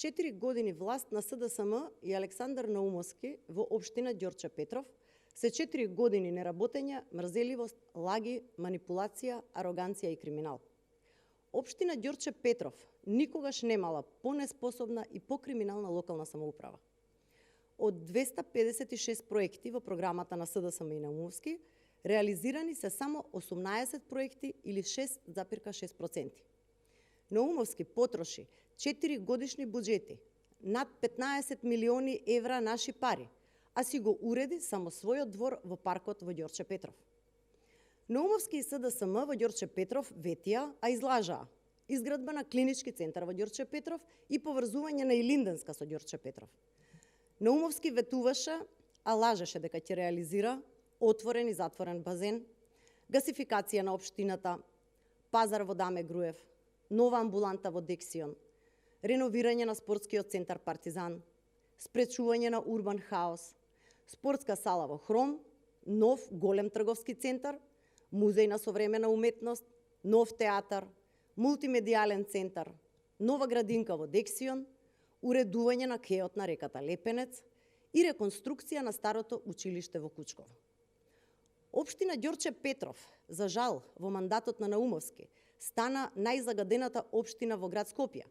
4 години власт на СДСМ и Александар Наумовски во општина Ѓорче Петров се 4 години неработење, мрзеливост, лаги, манипулација, ароганција и криминал. Општина Ѓорче Петров никогаш немала понеспособна и покриминална локална самоуправа. Од 256 проекти во програмата на СДСМ и Наумовски, реализирани се само 18 проекти или 6,6%. Наумовски потроши 4 годишни буџети, над 15 милиони евра наши пари, а си го уреди само својот двор во паркот во Ѓорче Петров. Наумовски и СДСМ во Ѓорче Петров ветија, а излажаа изградба на клинички центар во Ѓорче Петров и поврзување на Илинденска со Ѓорче Петров. Наумовски ветуваше, а лажеше дека ќе реализира отворен и затворен базен, гасификација на општината, пазар во Даме Груев, нова амбуланта во Дексион, реновирање на спортскиот центар Партизан, спречување на урбан хаос, спортска сала во Хром, нов голем трговски центар, музеј на современа уметност, нов театар, мултимедијален центар, нова градинка во Дексион, уредување на кеот на реката Лепенец и реконструкција на старото училиште во Кучково. Општина Ѓорче Петров, за жал, во мандатот на Наумовски, стана најзагадената општина во град Скопје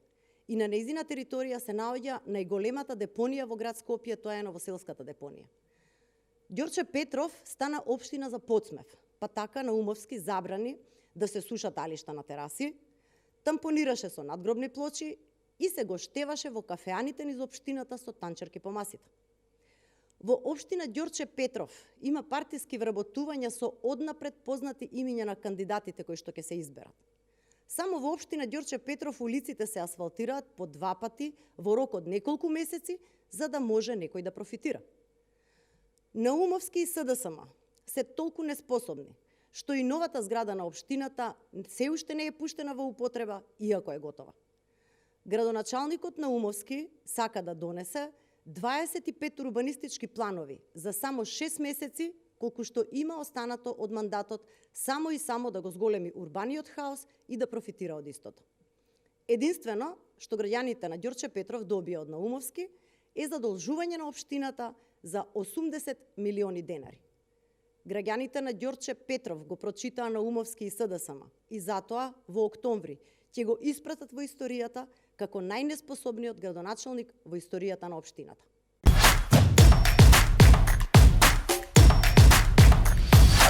и на нејзина територија се наоѓа најголемата депонија во град Скопје, тоа е Новоселската депонија. Ѓорче Петров стана општина за подсмев, па така Наумовски забрани да се сушат алишта на тераси, тампонираше со надгробни плочи и се гоштеваше во кафеаните низ општината со танчерки по масите. Во општина Ѓорче Петров има партиски вработувања со однапред познати имиња на кандидатите кои што ќе се изберат. Само во општина Ѓорче Петров улиците се асфалтираат по 2 пати во рок од неколку месеци за да може некој да профитира. Наумовски и СДСМ се толку неспособни што и новата зграда на општината се уште не е пуштена во употреба, иако е готова. Градоначалникот Наумовски сака да донесе 25 урбанистички планови за само 6 месеци, колку што има останато од мандатот, само и само да го зголеми урбаниот хаос и да профитира од истото. Единствено што граѓаните на Ѓорче Петров добија од Наумовски е задолжување на општината за 80 милиони денари. Граѓаните на Ѓорче Петров го прочитаа Наумовски и СДСМ и затоа во октомври ќе го испратат во историјата како најнеспособниот градоначалник во историјата на општината.